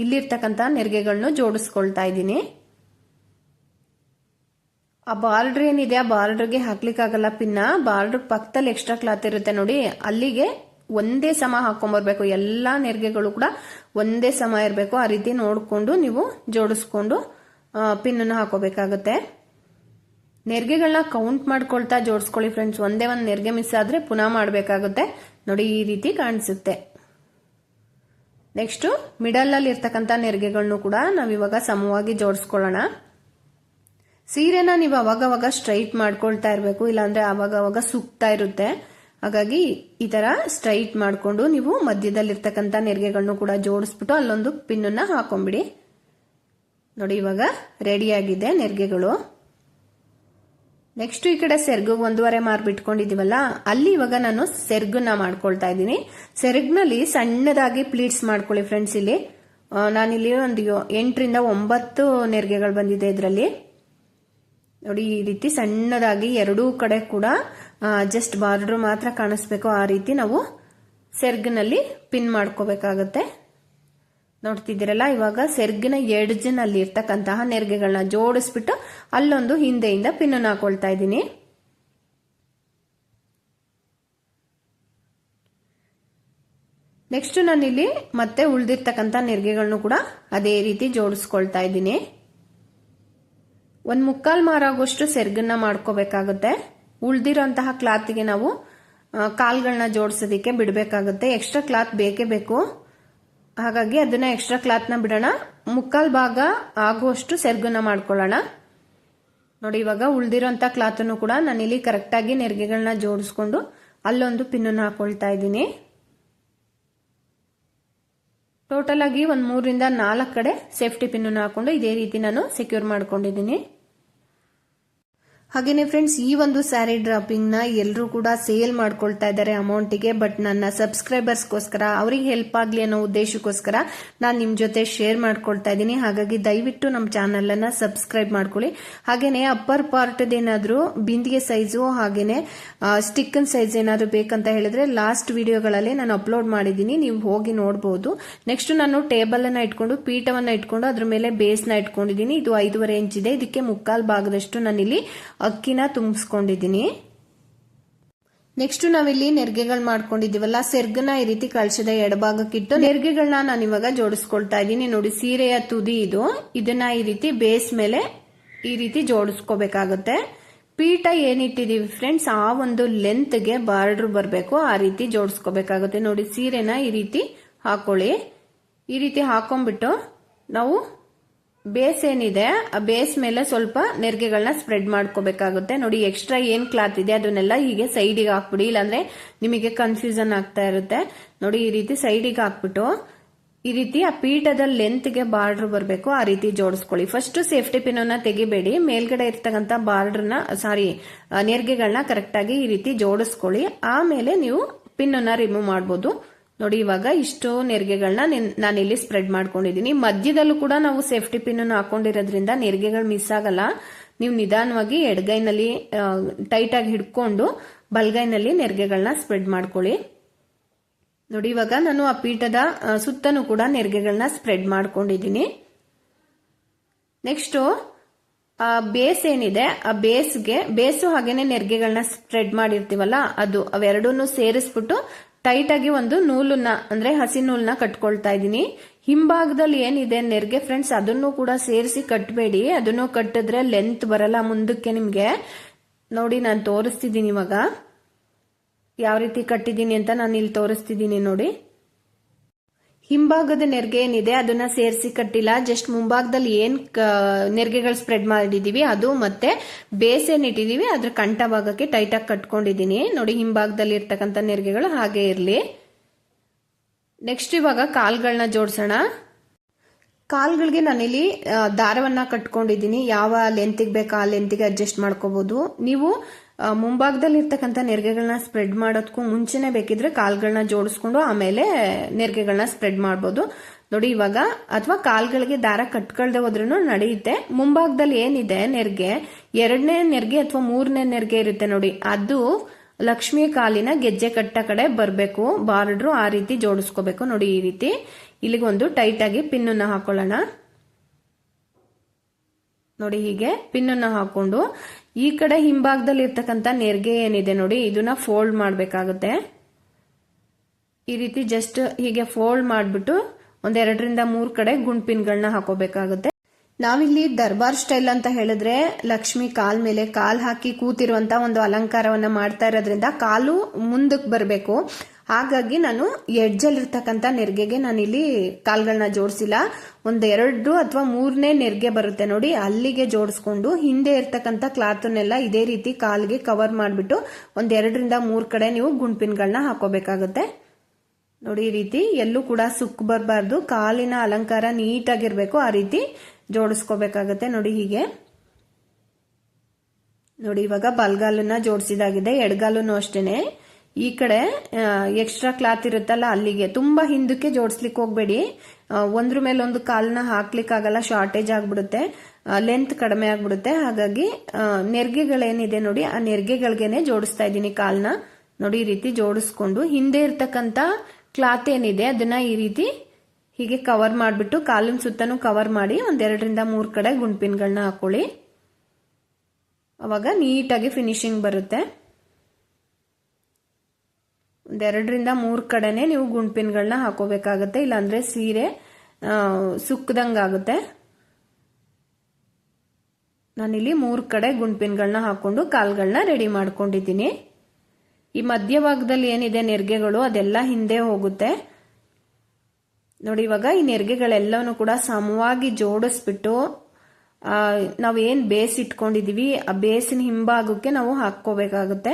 ಇಲ್ಲಿರ್ತಕ್ಕಂಥ ನೆರಿಗೆಗಳನ್ನು ಜೋಡಿಸ್ಕೊಳ್ತಾ ಇದ್ದೀನಿ. ಆ ಬಾರ್ಡರ್ ಏನಿದೆ ಆ ಬಾರ್ಡರ್ಗೆ ಹಾಕ್ಲಿಕ್ಕಾಗಲ್ಲ ಪಿನ್ನ, ಬಾರ್ಡರ್ ಪಕ್ಕದಲ್ಲಿ ಎಕ್ಸ್ಟ್ರಾ ಕ್ಲಾತ್ ಇರುತ್ತೆ ನೋಡಿ, ಅಲ್ಲಿಗೆ ಒಂದೇ ಸಮ ಹಾಕೊಂಡ್ಬರ್ಬೇಕು. ಎಲ್ಲಾ ನೆರಿಗೆಗಳು ಕೂಡ ಒಂದೇ ಸಮ ಇರಬೇಕು. ಆ ರೀತಿ ನೋಡ್ಕೊಂಡು ನೀವು ಜೋಡಿಸ್ಕೊಂಡು ಪಿನ್ನ ಹಾಕೋಬೇಕಾಗುತ್ತೆ. ನೆರಿಗೆಗಳನ್ನ ಕೌಂಟ್ ಮಾಡ್ಕೊಳ್ತಾ ಜೋಡಿಸ್ಕೊಳ್ಳಿ ಫ್ರೆಂಡ್ಸ್. ಒಂದೇ ಒಂದು ನೆರಿಗೆ ಮಿಸ್ ಆದ್ರೆ ಪುನಃ ಮಾಡಬೇಕಾಗುತ್ತೆ. ನೋಡಿ ಈ ರೀತಿ ಕಾಣಿಸುತ್ತೆ. ನೆಕ್ಸ್ಟ್ ಮಿಡಲ್ ಅಲ್ಲಿ ಇರ್ತಕ್ಕಂಥ ನೆರಿಗೆಗಳನ್ನು ಕೂಡ ನಾವಿವಾಗ ಸಮವಾಗಿ ಜೋಡಿಸ್ಕೊಳ್ಳೋಣ. ಸೀರೆನ ನೀವು ಅವಾಗವಾಗ ಸ್ಟ್ರೈಟ್ ಮಾಡ್ಕೊಳ್ತಾ ಇರಬೇಕು, ಇಲ್ಲಾಂದ್ರೆ ಅವಾಗವಾಗ ಸುಕ್ತಾ ಇರುತ್ತೆ. ಹಾಗಾಗಿ ಈ ತರ ಸ್ಟ್ರೈಟ್ ಮಾಡ್ಕೊಂಡು ನೀವು ಮಧ್ಯದಲ್ಲಿರ್ತಕ್ಕಂಥ ನೆರಿಗೆಗಳನ್ನು ಕೂಡ ಜೋಡಿಸ್ಬಿಟ್ಟು ಅಲ್ಲೊಂದು ಪಿನ್ನ ಹಾಕೊಂಡ್ಬಿಡಿ. ನೋಡಿ ಇವಾಗ ರೆಡಿ ಆಗಿದೆ ನೆರಿಗೆಗಳು. ನೆಕ್ಸ್ಟ್ ಈ ಕಡೆ ಸೆರ್ಗು 1.5 ಮಾರ್ ಬಿಟ್ಕೊಂಡಿದೀವಲ್ಲ ಅಲ್ಲಿ ಇವಾಗ ನಾನು ಸೆರ್ಗನ್ನ ಮಾಡ್ಕೊಳ್ತಾ ಇದ್ದೀನಿ. ಸೆರ್ಗ್ನಲ್ಲಿ ಸಣ್ಣದಾಗಿ ಪ್ಲೀಟ್ಸ್ ಮಾಡ್ಕೊಳ್ಳಿ ಫ್ರೆಂಡ್ಸ್. ಇಲ್ಲಿ ನಾನಿಲ್ಲಿ ಒಂದು 8 ರಿಂದ 9 ನೆರಿಗೆಗಳು ಬಂದಿದೆ ಇದರಲ್ಲಿ. ನೋಡಿ ಈ ರೀತಿ ಸಣ್ಣದಾಗಿ ಎರಡೂ ಕಡೆ ಕೂಡ ಜಸ್ಟ್ ಬಾರ್ಡರ್ ಮಾತ್ರ ಕಾಣಿಸ್ಬೇಕು, ಆ ರೀತಿ ನಾವು ಸೆರ್ಗ್ನಲ್ಲಿ ಪಿನ್ ಮಾಡ್ಕೋಬೇಕಾಗತ್ತೆ. ನೋಡ್ತಿದ್ದೀರಲ್ಲ, ಇವಾಗ ಸೆರ್ಗಿನ ಎಡ್ಜ್ನಲ್ಲಿ ಇರ್ತಕ್ಕಂತಹ ನೆರಿಗೆಗಳನ್ನ ಜೋಡಿಸ್ಬಿಟ್ಟು ಅಲ್ಲೊಂದು ಹಿಂದೆಯಿಂದ ಪಿನ್ ಹಾಕೊಳ್ತಾ ಇದ್ದೀನಿ. ನೆಕ್ಸ್ಟ್ ನಾನಿಲ್ಲಿ ಮತ್ತೆ ಉಳಿದಿರ್ತಕ್ಕಂಥ ನೆರಿಗೆಗಳನ್ನು ಕೂಡ ಅದೇ ರೀತಿ ಜೋಡಿಸ್ಕೊಳ್ತಾ ಇದ್ದೀನಿ. 1/4 ಮಾರ್ ಆಗೋಷ್ಟು ಸೆರ್ಗನ್ನ ಮಾಡ್ಕೋಬೇಕಾಗುತ್ತೆ. ಉಳ್ದಿರೋಂತಹ ಕ್ಲಾತ್ಗೆ ನಾವು ಕಾಲ್ಗಳನ್ನ ಜೋಡಿಸೋದಿಕ್ಕೆ ಬಿಡಬೇಕಾಗುತ್ತೆ. ಎಕ್ಸ್ಟ್ರಾ ಕ್ಲಾತ್ ಬೇಕೇ ಬೇಕು, ಹಾಗಾಗಿ ಅದನ್ನ ಎಕ್ಸ್ಟ್ರಾ ಕ್ಲಾತ್ನ ಬಿಡೋಣ. 1/4 ಭಾಗ ಆಗುವಷ್ಟು ಸೆರ್ಗನ್ನ ಮಾಡ್ಕೊಳ್ಳೋಣ. ನೋಡಿ ಇವಾಗ ಉಳ್ದಿರೋಂಥ ಕ್ಲಾತನ್ನು ಕೂಡ ನಾನಿಲ್ಲಿ ಕರೆಕ್ಟಾಗಿ ನೆರಿಗೆಗಳನ್ನ ಜೋಡಿಸ್ಕೊಂಡು ಅಲ್ಲೊಂದು ಪಿನ್ನ ಹಾಕೊಳ್ತಾ ಇದ್ದೀನಿ. ಟೋಟಲ್ ಆಗಿ ಒಂದು 3 ರಿಂದ 4 ಕಡೆ ಸೇಫ್ಟಿ ಪಿನ್ನ ಹಾಕೊಂಡು ಇದೇ ರೀತಿ ನಾನು ಸೆಕ್ಯೂರ್ ಮಾಡ್ಕೊಂಡಿದ್ದೀನಿ. ಹಾಗೇನೆ ಫ್ರೆಂಡ್ಸ್, ಈ ಒಂದು ಸ್ಯಾರಿ ಡ್ರಾಪಿಂಗ್ ನ ಎಲ್ಲರೂ ಕೂಡ ಸೇಲ್ ಮಾಡ್ಕೊಳ್ತಾ ಇದ್ದಾರೆ ಅಮೌಂಟಿಗೆ. ಬಟ್ ನನ್ನ ಸಬ್ಸ್ಕ್ರೈಬರ್ಸ್ಗೋಸ್ಕರ ಅವರಿಗೆ ಹೆಲ್ಪ್ ಆಗ್ಲಿ ಅನ್ನೋ ಉದ್ದೇಶಕ್ಕೋಸ್ಕರ ನಾನು ನಿಮ್ ಜೊತೆ ಶೇರ್ ಮಾಡ್ಕೊಳ್ತಾ ಇದ್ದೀನಿ. ಹಾಗಾಗಿ ದಯವಿಟ್ಟು ನಮ್ಮ ಚಾನಲ್ ಅನ್ನ ಸಬ್ಸ್ಕ್ರೈಬ್ ಮಾಡ್ಕೊಳ್ಳಿ. ಹಾಗೇನೆ ಅಪ್ಪರ್ ಪಾರ್ಟ್ ಏನಾದ್ರು ಬಿಂದಿಗೆ ಸೈಜು ಹಾಗೇನೆ ಸ್ಟಿಕ್ಕನ್ ಸೈಜ್ ಏನಾದ್ರು ಬೇಕಂತ ಹೇಳಿದ್ರೆ ಲಾಸ್ಟ್ ವಿಡಿಯೋಗಳಲ್ಲಿ ನಾನು ಅಪ್ಲೋಡ್ ಮಾಡಿದ್ದೀನಿ, ನೀವು ಹೋಗಿ ನೋಡಬಹುದು. ನೆಕ್ಸ್ಟ್ ನಾನು ಟೇಬಲ್ ಅನ್ನ ಇಟ್ಕೊಂಡು ಪೀಠವನ್ನ ಇಟ್ಕೊಂಡು ಅದ್ರ ಮೇಲೆ ಬೇಸ್ ನ ಇಟ್ಕೊಂಡಿದ್ದೀನಿ. ಇದು 5.5 ಇಂಚ್ ಇದೆ. ಇದಕ್ಕೆ 1/4 ಭಾಗದಷ್ಟು ನಾನಿಲ್ಲಿ ಅಕ್ಕಿನ ತುಂಬಿಸ್ಕೊಂಡಿದ್ದೀನಿ. ನೆಕ್ಸ್ಟ್ ನಾವಿಲ್ಲಿ ನೆರಿಗೆಗಳು ಮಾಡ್ಕೊಂಡಿದೀವಲ್ಲ, ಸೆರ್ಗನ ಈ ರೀತಿ ಕಳ್ಸದ ಎಡಭಾಗಕ್ಕಿಟ್ಟು ನೆರಿಗೆಗಳನ್ನ ನಾನು ಇವಾಗ ಜೋಡಿಸ್ಕೊಳ್ತಾ ಇದ್ದೀನಿ. ನೋಡಿ ಸೀರೆಯ ತುದಿ ಇದು, ಇದನ್ನ ಈ ರೀತಿ ಬೇಸ್ ಮೇಲೆ ಈ ರೀತಿ ಜೋಡಿಸ್ಕೋಬೇಕಾಗುತ್ತೆ. ಪೀಠ ಏನಿಟ್ಟಿದೀವಿ ಫ್ರೆಂಡ್ಸ್ ಆ ಒಂದು ಲೆಂತ್ಗೆ ಬಾರ್ಡರ್ ಬರಬೇಕು, ಆ ರೀತಿ ಜೋಡಿಸ್ಕೋಬೇಕಾಗುತ್ತೆ. ನೋಡಿ ಸೀರೆನ ಈ ರೀತಿ ಹಾಕೊಳ್ಳಿ. ಈ ರೀತಿ ಹಾಕೊಂಡ್ಬಿಟ್ಟು ನಾವು ಬೇಸ್ ಏನಿದೆ ಆ ಬೇಸ್ ಮೇಲೆ ಸ್ವಲ್ಪ ನೆರಿಗೆಗಳನ್ನ ಸ್ಪ್ರೆಡ್ ಮಾಡ್ಕೋಬೇಕಾಗುತ್ತೆ. ನೋಡಿ ಎಕ್ಸ್ಟ್ರಾ ಏನ್ ಕ್ಲಾತ್ ಇದೆ ಅದನ್ನೆಲ್ಲ ಹೀಗೆ ಸೈಡಿಗೆ ಹಾಕ್ಬಿಡಿ, ಇಲ್ಲಾಂದ್ರೆ ನಿಮಗೆ ಕನ್ಫ್ಯೂಷನ್ ಆಗ್ತಾ ಇರುತ್ತೆ. ನೋಡಿ ಈ ರೀತಿ ಸೈಡಿಗೆ ಹಾಕ್ಬಿಟ್ಟು ಈ ರೀತಿ ಆ ಪೀಠದ ಲೆಂತ್ಗೆ ಬಾರ್ಡರ್ ಬರಬೇಕು, ಆ ರೀತಿ ಜೋಡಿಸ್ಕೊಳ್ಳಿ. ಫಸ್ಟ್ ಸೇಫ್ಟಿ ಪಿನ್ ಅನ್ನ ತೆಗಿಬೇಡಿ, ಮೇಲ್ಗಡೆ ಇರ್ತಕ್ಕಂಥ ಬಾರ್ಡರ್ನ ನೆರಿಗೆಗಳನ್ನ ಕರೆಕ್ಟ್ ಆಗಿ ಈ ರೀತಿ ಜೋಡಿಸ್ಕೊಳ್ಳಿ. ಆಮೇಲೆ ನೀವು ಪಿನ್ ಅನ್ನ ರಿಮೂವ್ ಮಾಡಬಹುದು. ನೋಡಿ ಇವಾಗ ಇಷ್ಟು ನೆರಿಗೆಗಳನ್ನ ನಾನಿಲ್ಲಿ ಸ್ಪ್ರೆಡ್ ಮಾಡ್ಕೊಂಡಿದ್ದೀನಿ. ಮಧ್ಯದಲ್ಲೂ ಕೂಡ ನಾವು ಸೇಫ್ಟಿ ಪಿನ್ ಅನ್ನು ಹಾಕೊಂಡಿರೋದ್ರಿಂದ ನೆರಿಗೆಗಳು ಮಿಸ್ ಆಗಲ್ಲ. ನೀವು ನಿಧಾನವಾಗಿ ಎಡಗೈನಲ್ಲಿ ಟೈಟ್ ಆಗಿ ಹಿಡ್ಕೊಂಡು ಬಲಗೈನಲ್ಲಿ ನೆರಿಗೆಗಳನ್ನ ಸ್ಪ್ರೆಡ್ ಮಾಡ್ಕೊಳ್ಳಿ. ನೋಡಿ ಇವಾಗ ನಾನು ಆ ಪೀಠದ ಸುತ್ತನೂ ಕೂಡ ನೆರಿಗೆಗಳನ್ನ ಸ್ಪ್ರೆಡ್ ಮಾಡ್ಕೊಂಡಿದ್ದೀನಿ. ನೆಕ್ಸ್ಟ್ ಬೇಸ್ ಏನಿದೆ ಆ ಬೇಸು ಹಾಗೇನೆ ನೆರಿಗೆಗಳನ್ನ ಸ್ಪ್ರೆಡ್ ಮಾಡಿರ್ತೀವಲ್ಲ ಅದು ಅವೆರಡನ್ನು ಸೇರಿಸ್ಬಿಟ್ಟು ಟೈಟ್ ಆಗಿ ಒಂದು ನೂಲನ್ನ ಅಂದ್ರೆ ಹಸಿ ನೂಲನ್ನ ಕಟ್ಕೊಳ್ತಾ ಇದ್ದೀನಿ. ಹಿಂಭಾಗದಲ್ಲಿ ಏನಿದೆ ನೆರಿಗೆ ಫ್ರೆಂಡ್ಸ್ ಅದನ್ನು ಕೂಡ ಸೇರಿಸಿ ಕಟ್ಟಬೇಡಿ, ಅದನ್ನು ಕಟ್ಟಿದ್ರೆ ಲೆಂತ್ ಬರಲ್ಲ ಮುಂದಕ್ಕೆ ನಿಮ್ಗೆ. ನೋಡಿ ನಾನು ತೋರಿಸ್ತಿದ್ದೀನಿ ಇವಾಗ ಯಾವ ರೀತಿ ಕಟ್ಟಿದ್ದೀನಿ ಅಂತ ನಾನು ಇಲ್ಲಿ ತೋರಿಸ್ತಿದ್ದೀನಿ ನೋಡಿ. ಹಿಂಭಾಗದ ನೆರಿಗೆ ಏನಿದೆ ಅದನ್ನ ಸೇರಿಸಿ ಕಟ್ಟಿಲ್ಲ, ಜಸ್ಟ್ ಮುಂಭಾಗದಲ್ಲಿ ಏನ್ ನೆರಿಗೆಗಳು ಸ್ಪ್ರೆಡ್ ಮಾಡಿದೀವಿ ಅದು ಮತ್ತೆ ಬೇಸ್ ಏನ್ ಇಟ್ಟಿದೀವಿ ಅದ್ರ ಕಂಠ ಭಾಗಕ್ಕೆ ಟೈಟ್ ಆಗಿ ಕಟ್ಕೊಂಡಿದೀನಿ ನೋಡಿ. ಹಿಂಭಾಗದಲ್ಲಿ ಇರ್ತಕ್ಕಂಥ ನೆರಿಗೆಗಳು ಹಾಗೆ ಇರ್ಲಿ. ನೆಕ್ಸ್ಟ್ ಇವಾಗ ಕಾಲ್ಗಳನ್ನ ಜೋಡಿಸೋಣ. ಕಾಲ್ಗಳಿಗೆ ನಾನಿಲ್ಲಿ ದಾರವನ್ನ ಕಟ್ಕೊಂಡಿದ್ದೀನಿ, ಯಾವ ಲೆಂತಿಗೆ ಬೇಕಾ ಆ ಲೆಂತಿಗೆ ಅಡ್ಜಸ್ಟ್ ಮಾಡ್ಕೋಬಹುದು. ನೀವು ಮುಂಭಾಗದಲ್ಲಿ ಇರ್ತಕ್ಕಂಥ ನೆರಿಗೆಗಳನ್ನ ಸ್ಪ್ರೆಡ್ ಮಾಡೋದಕ್ಕೂ ಮುಂಚೆನೆ ಬೇಕಿದ್ರೆ ಕಾಲ್ಗಳನ್ನ ಜೋಡಿಸ್ಕೊಂಡು ಆಮೇಲೆ ನೆರಿಗೆಗಳನ್ನ ಸ್ಪ್ರೆಡ್ ಮಾಡ್ಬೋದು ನೋಡಿ ಇವಾಗ. ಅಥವಾ ಕಾಲ್ಗಳಿಗೆ ದಾರ ಕಟ್ಕೊಳ್ದೆ ಹೋದ್ರೂ ನಡೆಯುತ್ತೆ. ಮುಂಭಾಗದಲ್ಲಿ ಏನಿದೆ ನೆರಿಗೆ, 2ನೇ ನೆರಿಗೆ ಅಥವಾ 3ನೇ ನೆರಿಗೆ ಇರುತ್ತೆ ನೋಡಿ, ಅದು ಲಕ್ಷ್ಮಿ ಕಾಲಿನ ಗೆಜ್ಜೆ ಕಟ್ಟ ಕಡೆ ಬರಬೇಕು, ಬಾರ್ಡ್ರು ಆ ರೀತಿ ಜೋಡಿಸ್ಕೋಬೇಕು ನೋಡಿ. ಈ ರೀತಿ ಇಲ್ಲಿಗೊಂದು ಟೈಟ್ ಆಗಿ ಪಿನ್ನನ್ನ ಹಾಕೊಳ್ಳೋಣ ನೋಡಿ. ಹೀಗೆ ಪಿನ್ನನ್ನ ಹಾಕೊಂಡು ಈ ಕಡೆ ಹಿಂಭಾಗದಲ್ಲಿ ಇರ್ತಕ್ಕಂಥ ನೆರಿಗೆ ಏನಿದೆ ನೋಡಿ ಇದನ್ನ ಫೋಲ್ಡ್ ಮಾಡಬೇಕಾಗುತ್ತೆ. ಈ ರೀತಿ ಜಸ್ಟ್ ಹೀಗೆ ಫೋಲ್ಡ್ ಮಾಡಿಬಿಟ್ಟು 2ರಿಂದ 3 ಕಡೆ ಗುಂಡ್ ಪಿನ್ಗಳನ್ನ ಹಾಕೋಬೇಕಾಗುತ್ತೆ. ನಾವಿಲ್ಲಿ ದರ್ಬಾರ್ ಸ್ಟೈಲ್ ಅಂತ ಹೇಳಿದ್ರೆ ಲಕ್ಷ್ಮಿ ಕಾಲ್ ಮೇಲೆ ಕಾಲ್ ಹಾಕಿ ಕೂತಿರುವಂತ ಒಂದು ಅಲಂಕಾರವನ್ನ ಮಾಡ್ತಾ ಇರೋದ್ರಿಂದ ಕಾಲು ಮುಂದಕ್ಕೆ ಬರಬೇಕು. ಹಾಗಾಗಿ ನಾನು ಎಡ್ಜಲ್ಲಿ ಇರ್ತಕ್ಕಂಥ ನೆರಿಗೆಗೆ ನಾನಿಲ್ಲಿ ಕಾಲ್ಗಳನ್ನ ಜೋಡಿಸಿಲ್ಲ. 2 ಅಥವಾ 3ನೇ ನೆರಿಗೆ ಬರುತ್ತೆ ನೋಡಿ, ಅಲ್ಲಿಗೆ ಜೋಡಿಸ್ಕೊಂಡು ಹಿಂದೆ ಇರ್ತಕ್ಕಂಥ ಕ್ಲಾತ್ನೆಲ್ಲ ಇದೇ ರೀತಿ ಕಾಲ್ಗೆ ಕವರ್ ಮಾಡಿಬಿಟ್ಟು 2ರಿಂದ 3 ಕಡೆ ನೀವು ಗುಂಡ್ಪಿನ್ಗಳನ್ನ ಹಾಕೋಬೇಕಾಗುತ್ತೆ ನೋಡಿ. ಈ ರೀತಿ ಎಲ್ಲೂ ಕೂಡ ಸುಕ್ ಬರಬಾರ್ದು, ಕಾಲಿನ ಅಲಂಕಾರ ನೀಟಾಗಿರ್ಬೇಕು, ಆ ರೀತಿ ಜೋಡಿಸ್ಕೋಬೇಕಾಗತ್ತೆ ನೋಡಿ. ಹೀಗೆ ನೋಡಿ ಇವಾಗ ಬಲ್ಗಾಲನ್ನ ಜೋಡಿಸಿದಾಗಿದೆ, ಎಡಗಾಲನ್ನು ಅಷ್ಟೇನೆ. ಈ ಕಡೆ ಎಕ್ಸ್ಟ್ರಾ ಕ್ಲಾತ್ ಇರುತ್ತಲ್ಲ ಅಲ್ಲಿಗೆ ತುಂಬಾ ಹಿಂದಕ್ಕೆ ಜೋಡಿಸ್ಲಿಕ್ಕೆ ಹೋಗ್ಬೇಡಿ, ಒಂದ್ರ ಮೇಲೆ ಒಂದು ಕಾಲನ್ನ ಹಾಕ್ಲಿಕ್ಕೆ ಆಗಲ್ಲ, ಶಾರ್ಟೇಜ್ ಆಗ್ಬಿಡುತ್ತೆ, ಲೆಂತ್ ಕಡಿಮೆ ಆಗ್ಬಿಡುತ್ತೆ. ಹಾಗಾಗಿ ನೆರಿಗೆಗಳೇನಿದೆ ನೋಡಿ ಆ ನೆರಿಗೆಗಳಿಗೆನೆ ಜೋಡಿಸ್ತಾ ಇದ್ದೀನಿ ಕಾಲ್ನ ನೋಡಿ. ಈ ರೀತಿ ಜೋಡಿಸ್ಕೊಂಡು ಹಿಂದೆ ಇರ್ತಕ್ಕಂಥ ಕ್ಲಾತ್ ಏನಿದೆ ಅದನ್ನ ಈ ರೀತಿ ಹೀಗೆ ಕವರ್ ಮಾಡಿಬಿಟ್ಟು ಕಾಲಿನ ಸುತ್ತನೂ ಕವರ್ ಮಾಡಿ 2ರಿಂದ 3 ಕಡೆ ಗುಂಡ್ಪಿನ್ಗಳನ್ನ ಹಾಕೊಳ್ಳಿ. ಅವಾಗ ನೀಟಾಗಿ ಫಿನಿಶಿಂಗ್ ಬರುತ್ತೆ. 2ರಿಂದ 3 ಕಡೆನೆ ನೀವು ಗುಂಡ್ಪಿನ್ಗಳನ್ನ ಹಾಕೋಬೇಕಾಗತ್ತೆ, ಇಲ್ಲಾಂದ್ರೆ ಸೀರೆ ಸುಕ್ಕದಂಗಾಗುತ್ತೆ. ನಾನಿಲ್ಲಿ 3 ಕಡೆ ಗುಂಡ್ಪಿನ್ಗಳನ್ನ ಹಾಕೊಂಡು ಕಾಲ್ಗಳನ್ನ ರೆಡಿ ಮಾಡ್ಕೊಂಡಿದ್ದೀನಿ. ಈ ಮಧ್ಯಭಾಗದಲ್ಲಿ ಏನಿದೆ ನೆರಿಗೆಗಳು ಅದೆಲ್ಲ ಹಿಂದೆ ಹೋಗುತ್ತೆ ನೋಡಿ. ಇವಾಗ ಈ ನೆರಿಗೆಗಳೆಲ್ಲವೂ ಕೂಡ ಸಮವಾಗಿ ಜೋಡಿಸ್ಬಿಟ್ಟು ನಾವೇನ್ ಬೇಸ್ ಇಟ್ಕೊಂಡಿದೀವಿ ಆ ಬೇಸಿನ ಹಿಂಭಾಗಕ್ಕೆ ನಾವು ಹಾಕೋಬೇಕಾಗುತ್ತೆ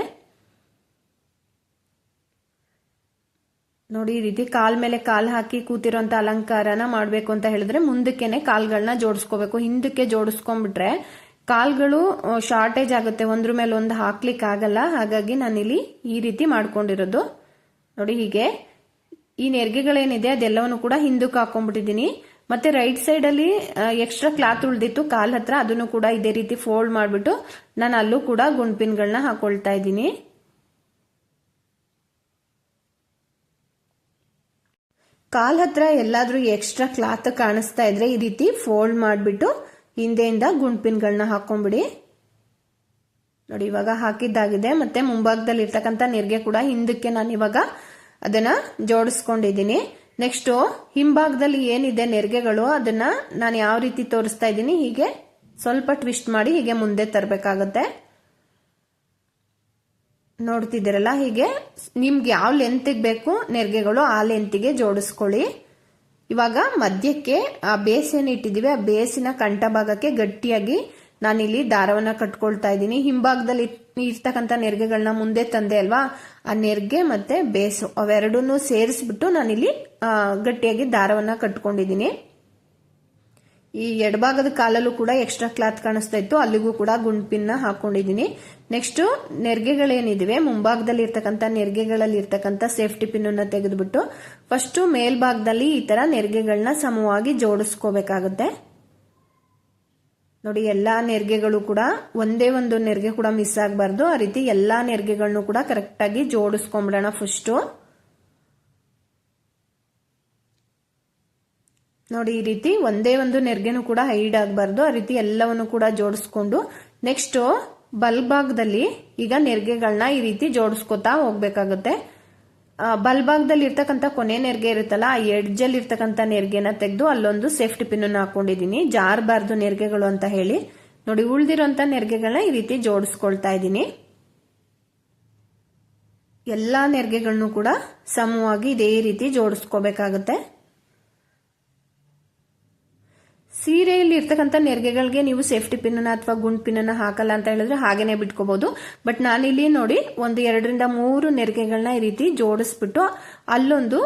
ನೋಡಿ. ಈ ರೀತಿ ಕಾಲ್ ಮೇಲೆ ಕಾಲ್ ಹಾಕಿ ಕೂತಿರೋಂತ ಅಲಂಕಾರನ ಮಾಡ್ಬೇಕು ಅಂತ ಹೇಳಿದ್ರೆ ಮುಂದಕ್ಕೆನೆ ಕಾಲ್ಗಳನ್ನ ಜೋಡಿಸ್ಕೋಬೇಕು. ಹಿಂದಕ್ಕೆ ಜೋಡಿಸ್ಕೊಂಡ್ಬಿಟ್ರೆ ಕಾಲ್ಗಳು ಶಾರ್ಟೇಜ್ ಆಗುತ್ತೆ, ಒಂದ್ರ ಮೇಲೆ ಒಂದು ಹಾಕ್ಲಿಕ್ಕೆ ಆಗಲ್ಲ. ಹಾಗಾಗಿ ನಾನಿಲ್ಲಿ ಈ ರೀತಿ ಮಾಡ್ಕೊಂಡಿರೋದು ನೋಡಿ. ಹೀಗೆ ಈ ನೆರಿಗೆಗಳೇನಿದೆ ಅದೆಲ್ಲವನ್ನು ಕೂಡ ಹಿಂದಕ್ಕೆ ಹಾಕೊಂಡ್ಬಿಟ್ಟಿದ್ದೀನಿ. ಮತ್ತೆ ರೈಟ್ ಸೈಡ್ ಅಲ್ಲಿ ಎಕ್ಸ್ಟ್ರಾ ಕ್ಲಾತ್ ಉಳ್ದಿತ್ತು ಕಾಲ್ ಹತ್ರ, ಅದನ್ನು ಕೂಡ ಇದೇ ರೀತಿ ಫೋಲ್ಡ್ ಮಾಡ್ಬಿಟ್ಟು ನಾನು ಅಲ್ಲೂ ಕೂಡ ಗುಂಡ್ಪಿನ್ಗಳನ್ನ ಹಾಕೊಳ್ತಾ ಇದ್ದೀನಿ. ಕಾಲ್ ಹತ್ರ ಎಲ್ಲಾದ್ರೂ ಎಕ್ಸ್ಟ್ರಾ ಕ್ಲಾತ್ ಕಾಣಿಸ್ತಾ ಇದ್ರೆ ಈ ರೀತಿ ಫೋಲ್ಡ್ ಮಾಡಿಬಿಟ್ಟು ಹಿಂದೆಯಿಂದ ಗುಂಡ್ಪಿನ್ಗಳನ್ನ ಹಾಕೊಂಡ್ಬಿಡಿ ನೋಡಿ. ಇವಾಗ ಹಾಕಿದ್ದಾಗಿದೆ. ಮತ್ತೆ ಮುಂಭಾಗದಲ್ಲಿ ಇರ್ತಕ್ಕಂಥ ನೆರಿಗೆ ಕೂಡ ಹಿಂದಕ್ಕೆ ನಾನು ಇವಾಗ ಅದನ್ನ ಜೋಡಿಸ್ಕೊಂಡಿದ್ದೀನಿ. ನೆಕ್ಸ್ಟ್ ಹಿಂಭಾಗದಲ್ಲಿ ಏನಿದೆ ನೆರಿಗೆಗಳು ಅದನ್ನ ನಾನು ಯಾವ ರೀತಿ ತೋರಿಸ್ತಾ ಇದ್ದೀನಿ, ಹೀಗೆ ಸ್ವಲ್ಪ ಟ್ವಿಸ್ಟ್ ಮಾಡಿ ಹೀಗೆ ಮುಂದೆ ತರಬೇಕಾಗತ್ತೆ. ನೋಡ್ತಿದ್ದೀರಲ್ಲ, ಹೀಗೆ ನಿಮ್ಗೆ ಯಾವ ಲೆಂತಿಗೆ ಬೇಕು ನೆರಿಗೆಗಳು ಆ ಲೆಂತಿಗೆ ಜೋಡಿಸ್ಕೊಳ್ಳಿ. ಇವಾಗ ಮಧ್ಯಕ್ಕೆ ಆ ಬೇಸ್ ಏನ್ ಇಟ್ಟಿದೀವಿ ಆ ಬೇಸಿನ ಕಂಠ ಭಾಗಕ್ಕೆ ಗಟ್ಟಿಯಾಗಿ ನಾನಿಲ್ಲಿ ದಾರವನ್ನ ಕಟ್ಕೊಳ್ತಾ ಇದ್ದೀನಿ. ಹಿಂಭಾಗದಲ್ಲಿ ಇರ್ತಕ್ಕಂಥ ನೆರಿಗೆಗಳನ್ನ ಮುಂದೆ ತಂದೆ ಅಲ್ವಾ, ಆ ನೆರಿಗೆ ಮತ್ತೆ ಬೇಸು ಅವೆರಡನ್ನೂ ಸೇರಿಸ್ಬಿಟ್ಟು ನಾನಿಲ್ಲಿ ಗಟ್ಟಿಯಾಗಿ ದಾರವನ್ನ ಕಟ್ಕೊಂಡಿದ್ದೀನಿ. ಈ ಎಡಭಾಗದ ಕಾಲಲ್ಲೂ ಕೂಡ ಎಕ್ಸ್ಟ್ರಾ ಕ್ಲಾತ್ ಕಾಣಿಸ್ತಾ ಇತ್ತು, ಅಲ್ಲಿಗೂ ಕೂಡ ಗುಂಡ್ಪಿನ್ನ ಹಾಕೊಂಡಿದ್ದೀನಿ. ನೆಕ್ಸ್ಟ್ ನೆರಿಗೆಗಳೇನಿದಿವೆ ಮುಂಭಾಗದಲ್ಲಿ ಇರ್ತಕ್ಕಂಥ ನೆರಿಗೆಗಳಲ್ಲಿ ಇರ್ತಕ್ಕಂಥ ಸೇಫ್ಟಿ ಪಿನ್ ಅನ್ನ ತೆಗೆದುಬಿಟ್ಟು ಫಸ್ಟ್ ಮೇಲ್ಭಾಗದಲ್ಲಿ ಈ ತರ ನೆರಿಗೆಗಳನ್ನ ಸಮವಾಗಿ ಜೋಡಿಸ್ಕೋಬೇಕಾಗುತ್ತೆ ನೋಡಿ. ಎಲ್ಲಾ ನೆರಿಗೆಗಳು ಕೂಡ ಒಂದೇ ಒಂದು ನೆರಿಗೆ ಕೂಡ ಮಿಸ್ ಆಗಬಾರ್ದು, ಆ ರೀತಿ ಎಲ್ಲಾ ನೆರಿಗೆಗಳನ್ನು ಕೂಡ ಕರೆಕ್ಟ್ ಆಗಿ ಜೋಡಿಸ್ಕೊಂಡ್ಬಿಡೋಣ ಫಸ್ಟ್ ನೋಡಿ ಈ ರೀತಿ ಒಂದೇ ಒಂದು ನೆರಿಗೆನೂ ಕೂಡ ಹೈಡ್ ಆಗಬಾರ್ದು, ಆ ರೀತಿ ಎಲ್ಲವನ್ನು ಕೂಡ ಜೋಡಿಸ್ಕೊಂಡು ನೆಕ್ಸ್ಟ್ ಬಲ್ಭಾಗದಲ್ಲಿ ಈಗ ನೆರಿಗೆಗಳನ್ನ ಈ ರೀತಿ ಜೋಡಿಸ್ಕೊತಾ ಹೋಗ್ಬೇಕಾಗುತ್ತೆ. ಬಲ್ಭಾಗದಲ್ಲಿ ಇರ್ತಕ್ಕಂಥ ಕೊನೆ ನೆರಿಗೆ ಇರುತ್ತಲ್ಲ, ಆ ಎಡ್ಜಲ್ಲಿ ಇರ್ತಕ್ಕಂಥ ನೆರಿಗೆನ ತೆಗೆದು ಅಲ್ಲೊಂದು ಸೇಫ್ಟಿ ಪಿನ್ ಹಾಕೊಂಡಿದೀನಿ, ಜಾರಬಾರ್ದು ನೆರಿಗೆಗಳು ಅಂತ ಹೇಳಿ. ನೋಡಿ ಉಳ್ದಿರೋಂಥ ನೆರಿಗೆಗಳನ್ನ ಈ ರೀತಿ ಜೋಡಿಸ್ಕೊಳ್ತಾ ಇದ್ದೀನಿ. ಎಲ್ಲಾ ನೆರಿಗೆಗಳನ್ನು ಕೂಡ ಸಮವಾಗಿ ಇದೇ ರೀತಿ ಜೋಡಿಸ್ಕೋಬೇಕಾಗುತ್ತೆ. ಸೀರೆಯಲ್ಲಿ ಇರ್ತಕ್ಕಂಥ ನೆರಿಗೆಗಳಿಗೆ ನೀವು ಸೇಫ್ಟಿ ಪಿನ್ ಅಥವಾ ಗುಂಡ್ ಪಿನ್ ಹಾಕಲ್ಲ ಅಂತ ಹೇಳಿದ್ರೆ ಹಾಗೇನೆ ಬಿಟ್ಕೋಬಹುದು. ಬಟ್ ನಾನಿಲ್ಲಿ ನೋಡಿ ಒಂದು 2ರಿಂದ 3 ನೆರಿಗೆಗಳನ್ನ ಈ ರೀತಿ ಜೋಡಿಸ್ಬಿಟ್ಟು ಅಲ್ಲೊಂದು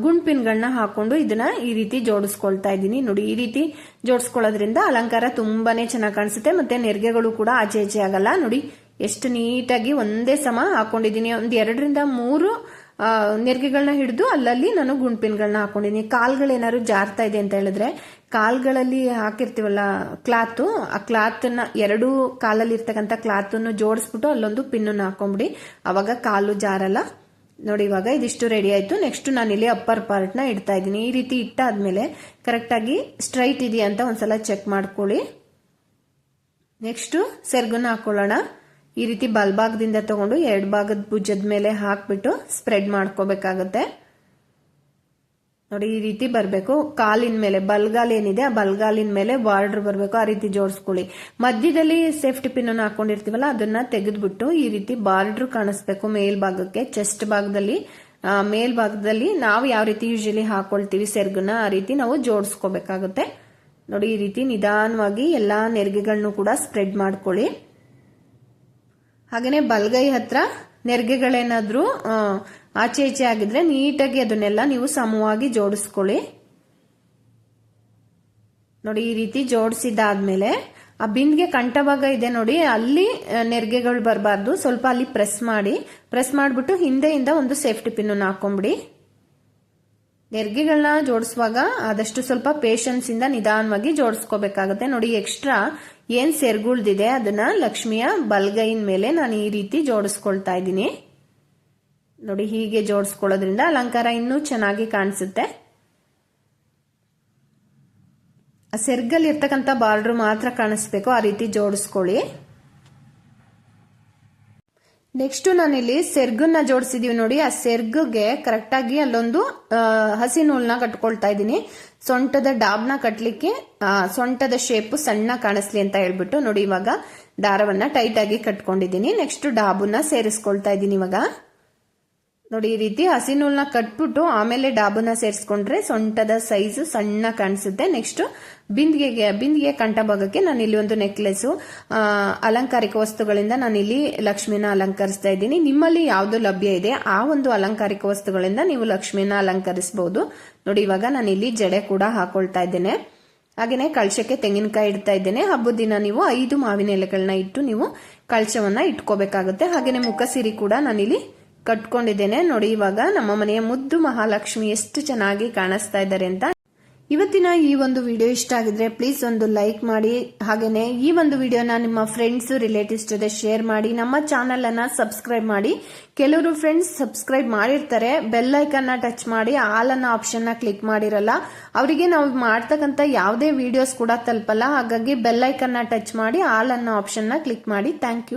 ಗುಂಡ್ ಪಿನ್ಗಳನ್ನ ಹಾಕೊಂಡು ಇದನ್ನ ಈ ರೀತಿ ಜೋಡಿಸ್ಕೊಳ್ತಾ ಇದ್ದೀನಿ. ನೋಡಿ ಈ ರೀತಿ ಜೋಡಿಸ್ಕೊಳ್ಳೋದ್ರಿಂದ ಅಲಂಕಾರ ತುಂಬಾನೇ ಚೆನ್ನಾಗಿ ಕಾಣಿಸುತ್ತೆ, ಮತ್ತೆ ನೆರಿಗೆಗಳು ಕೂಡ ಆಚೆ ಈಚೆ ಆಗಲ್ಲ. ನೋಡಿ ಎಷ್ಟು ನೀಟಾಗಿ ಒಂದೇ ಸಮ ಹಾಕೊಂಡಿದ್ದೀನಿ. ಒಂದು 2ರಿಂದ 3 ನೆರಿಗೆಗಳನ್ನ ಹಿಡಿದು ಅಲ್ಲಲ್ಲಿ ನಾನು ಗುಂಡ್ ಪಿನ್ಗಳನ್ನ ಹಾಕೊಂಡಿದ್ದೀನಿ. ಕಾಲ್ಗಳೇನಾದ್ರು ಜಾರ್ತಾ ಇದೆ ಅಂತ ಹೇಳಿದ್ರೆ ಕಾಲ್ಗಳಲ್ಲಿ ಹಾಕಿರ್ತೀವಲ್ಲ ಕ್ಲಾತ್, ಆ ಕ್ಲಾತ್ನ 2 ಕಾಲಲ್ಲಿ ಇರ್ತಕ್ಕಂಥ ಕ್ಲಾತನ್ನು ಜೋಡಿಸ್ಬಿಟ್ಟು ಅಲ್ಲೊಂದು ಪಿನ್ ಹಾಕೊಂಡ್ಬಿಡಿ, ಅವಾಗ ಕಾಲು ಜಾರಲ್ಲ. ನೋಡಿ ಇವಾಗ ಇದಿಷ್ಟು ರೆಡಿ ಆಯ್ತು. ನೆಕ್ಸ್ಟ್ ನಾನಿಲ್ಲಿ ಅಪ್ಪರ್ ಪಾರ್ಟ್ ನ ಇಡ್ತಾ ಇದ್ದೀನಿ. ಈ ರೀತಿ ಇಟ್ಟಾದ್ಮೇಲೆ ಕರೆಕ್ಟ್ ಆಗಿ ಸ್ಟ್ರೈಟ್ ಇದೆಯಾ ಅಂತ ಒಂದ್ಸಲ ಚೆಕ್ ಮಾಡ್ಕೊಳ್ಳಿ. ನೆಕ್ಸ್ಟ್ ಸೆರ್ಗನ್ನ ಹಾಕೊಳ್ಳೋಣ. ಈ ರೀತಿ ಬಲ್ಭಾಗದಿಂದ ತಗೊಂಡು ಎಡಭಾಗದ ಭುಜದ ಮೇಲೆ ಹಾಕ್ಬಿಟ್ಟು ಸ್ಪ್ರೆಡ್ ಮಾಡ್ಕೋಬೇಕಾಗತ್ತೆ. ನೋಡಿ ಈ ರೀತಿ ಬರಬೇಕು. ಕಾಲಿನ ಮೇಲೆ ಬಲ್ಗಾಲ್ ಏನಿದೆ ಆ ಬಲ್ಗಾಲಿನ ಮೇಲೆ ಬಾರ್ಡರ್ ಬರಬೇಕು, ಆ ರೀತಿ ಜೋಡಿಸ್ಕೊಳ್ಳಿ. ಮಧ್ಯದಲ್ಲಿ ಸೇಫ್ಟಿ ಪಿನ್ ಹಾಕೊಂಡಿರ್ತೀವಲ್ಲ ಅದನ್ನ ತೆಗೆದ್ಬಿಟ್ಟು ಈ ರೀತಿ ಬಾರ್ಡರ್ ಕಾಣಿಸ್ಬೇಕು ಮೇಲ್ಭಾಗಕ್ಕೆ. ಚೆಸ್ಟ್ ಭಾಗದಲ್ಲಿ ಮೇಲ್ಭಾಗದಲ್ಲಿ ನಾವು ಯಾವ ರೀತಿ ಯೂಶಲಿ ಹಾಕೊಳ್ತೀವಿ ಸೆರ್ಗನ್ನ ಆ ರೀತಿ ನಾವು ಜೋಡಿಸ್ಕೋಬೇಕಾಗುತ್ತೆ. ನೋಡಿ ಈ ರೀತಿ ನಿಧಾನವಾಗಿ ಎಲ್ಲಾ ನೆರಿಗೆಗಳನ್ನು ಕೂಡ ಸ್ಪ್ರೆಡ್ ಮಾಡ್ಕೊಳ್ಳಿ. ಹಾಗೇನೆ ಬಲ್ಗೈ ಹತ್ರ ನೆರಿಗೆಗಳೇನಾದ್ರೂ ಆಚೆ ಈಚೆ ಆಗಿದ್ರೆ ನೀಟಾಗಿ ಅದನ್ನೆಲ್ಲ ನೀವು ಸಮವಾಗಿ ಜೋಡಿಸ್ಕೊಳ್ಳಿ. ನೋಡಿ ಈ ರೀತಿ ಜೋಡಿಸಿದಾದ್ಮೇಲೆ ಆ ಬಿಂದಿಗೆ ಕಂಠಭಾಗ ಇದೆ ನೋಡಿ, ಅಲ್ಲಿ ನೆರಿಗೆಗಳು ಬರಬಾರ್ದು, ಸ್ವಲ್ಪ ಅಲ್ಲಿ ಪ್ರೆಸ್ ಮಾಡಿಬಿಟ್ಟು ಹಿಂದೆಯಿಂದ ಒಂದು ಸೇಫ್ಟಿ ಪಿನ್ ಹಾಕೊಂಡ್ಬಿಡಿ. ನೆರಿಗೆಗಳನ್ನ ಜೋಡಿಸುವಾಗ ಆದಷ್ಟು ಸ್ವಲ್ಪ ಪೇಷನ್ಸ್ ಇಂದ ನಿಧಾನವಾಗಿ ಜೋಡಿಸ್ಕೋಬೇಕಾಗುತ್ತೆ. ನೋಡಿ ಎಕ್ಸ್ಟ್ರಾ ಏನ್ ಸೆರ್ಗುಳ್ದಿದೆ ಅದನ್ನ ಲಕ್ಷ್ಮಿಯ ಬಲ್ಗೈನ ಮೇಲೆ ನಾನು ಈ ರೀತಿ ಜೋಡಿಸ್ಕೊಳ್ತಾ ಇದ್ದೀನಿ. ನೋಡಿ ಹೀಗೆ ಜೋಡಿಸ್ಕೊಳ್ಳೋದ್ರಿಂದ ಅಲಂಕಾರ ಇನ್ನೂ ಚೆನ್ನಾಗಿ ಕಾಣಿಸುತ್ತೆ. ಆ ಸೆರ್ಗಲ್ಲಿ ಇರ್ತಕ್ಕಂಥ ಬಾರ್ಡರ್ ಮಾತ್ರ ಕಾಣಿಸ್ಬೇಕು, ಆ ರೀತಿ ಜೋಡಿಸ್ಕೊಳ್ಳಿ. ನೆಕ್ಸ್ಟ್ ನಾನಿಲ್ಲಿ ಸೆರ್ಗನ್ನ ಜೋಡಿಸಿದೀವಿ ನೋಡಿ, ಆ ಸೆರ್ಗ್ಗೆ ಕರೆಕ್ಟ್ ಆಗಿ ಅಲ್ಲೊಂದು ಹಸಿ ನೂಲ್ನ ಕಟ್ಕೊಳ್ತಾ ಇದ್ದೀನಿ. ಸೊಂಟದ ಡಾಬ್ನ ಕಟ್ಲಿಕ್ಕೆ ಸೊಂಟದ ಶೇಪ್ ಸಣ್ಣ ಕಾಣಿಸ್ಲಿ ಅಂತ ಹೇಳ್ಬಿಟ್ಟು ನೋಡಿ ಇವಾಗ ದಾರವನ್ನ ಟೈಟ್ ಆಗಿ ಕಟ್ಕೊಂಡಿದ್ದೀನಿ. ನೆಕ್ಸ್ಟ್ ಡಾಬನ್ನ ಸೇರಿಸ್ಕೊಳ್ತಾ ಇದ್ದೀನಿ. ಇವಾಗ ನೋಡಿ ಈ ರೀತಿ ಹಸಿ ನೂಲ್ನ ಕಟ್ಬಿಟ್ಟು ಆಮೇಲೆ ಡಾಬನ್ನ ಸೇರಿಸ್ಕೊಂಡ್ರೆ ಸೊಂಟದ ಸೈಜ್ ಸಣ್ಣ ಕಾಣಿಸುತ್ತೆ. ನೆಕ್ಸ್ಟ್ ಬಿಂದಿಗೆ ಕಂಠ ಭಾಗಕ್ಕೆ ನಾನು ಇಲ್ಲಿ ಒಂದು ನೆಕ್ಲೆಸ್ ಅಲಂಕಾರಿಕ ವಸ್ತುಗಳಿಂದ ನಾನು ಇಲ್ಲಿ ಲಕ್ಷ್ಮಿನ ಅಲಂಕರಿಸ್ತಾ ಇದ್ದೀನಿ. ನಿಮ್ಮಲ್ಲಿ ಯಾವ್ದು ಲಭ್ಯ ಇದೆ ಆ ಒಂದು ಅಲಂಕಾರಿಕ ವಸ್ತುಗಳಿಂದ ನೀವು ಲಕ್ಷ್ಮಿನ ಅಲಂಕರಿಸಬಹುದು. ನೋಡಿ ಇವಾಗ ನಾನು ಇಲ್ಲಿ ಜಡೆ ಕೂಡ ಹಾಕೊಳ್ತಾ ಇದ್ದೇನೆ. ಹಾಗೇನೆ ಕಳಶಕ್ಕೆ ತೆಂಗಿನಕಾಯಿ ಇಡ್ತಾ ಇದ್ದೇನೆ. ಹಬ್ಬದ ದಿನ ನೀವು 5 ಮಾವಿನ ಎಲೆಗಳನ್ನ ಇಟ್ಟು ನೀವು ಕಳಶವನ್ನ ಇಟ್ಕೋಬೇಕಾಗುತ್ತೆ. ಹಾಗೇನೆ ಮುಖಸಿರಿ ಕೂಡ ನಾನಿಲ್ಲಿ ಕಟ್ಕೊಂಡಿದ್ದೇನೆ. ನೋಡಿ ಇವಾಗ ನಮ್ಮ ಮನೆಯ ಮುದ್ದು ಮಹಾಲಕ್ಷ್ಮಿ ಎಷ್ಟು ಚೆನ್ನಾಗಿ ಕಾಣಿಸ್ತಾ ಇದ್ದಾರೆ ಅಂತ. ಇವತ್ತಿನ ಈ ಒಂದು ವಿಡಿಯೋ ಇಷ್ಟ ಆಗಿದ್ರೆ ಪ್ಲೀಸ್ ಒಂದು ಲೈಕ್ ಮಾಡಿ, ಹಾಗೇನೆ ಈ ಒಂದು ವಿಡಿಯೋನ ನಿಮ್ಮ ಫ್ರೆಂಡ್ಸ್ ರಿಲೇಟಿವ್ಸ್ ಜೊತೆ ಶೇರ್ ಮಾಡಿ, ನಮ್ಮ ಚಾನೆಲ್ ಅನ್ನ ಸಬ್ಸ್ಕ್ರೈಬ್ ಮಾಡಿ. ಕೆಲವರು ಫ್ರೆಂಡ್ಸ್ ಸಬ್ಸ್ಕ್ರೈಬ್ ಮಾಡಿರ್ತಾರೆ, ಬೆಲ್ ಐಕನ್ ನ ಟಚ್ ಮಾಡಿ ಆಲ್ ಅನ್ನೋ ಆಪ್ಷನ್ ನ ಕ್ಲಿಕ್ ಮಾಡಿರಲ್ಲ, ಅವರಿಗೆ ನಾವು ಮಾಡ್ತಕ್ಕಂಥ ಯಾವುದೇ ವಿಡಿಯೋಸ್ ಕೂಡ ತಲುಪಲ್ಲ. ಹಾಗಾಗಿ ಬೆಲ್ ಐಕನ್ ನ ಟಚ್ ಮಾಡಿ ಆಲ್ ಅನ್ನೋ ಆಪ್ಷನ್ ನ ಕ್ಲಿಕ್ ಮಾಡಿ. Thank you.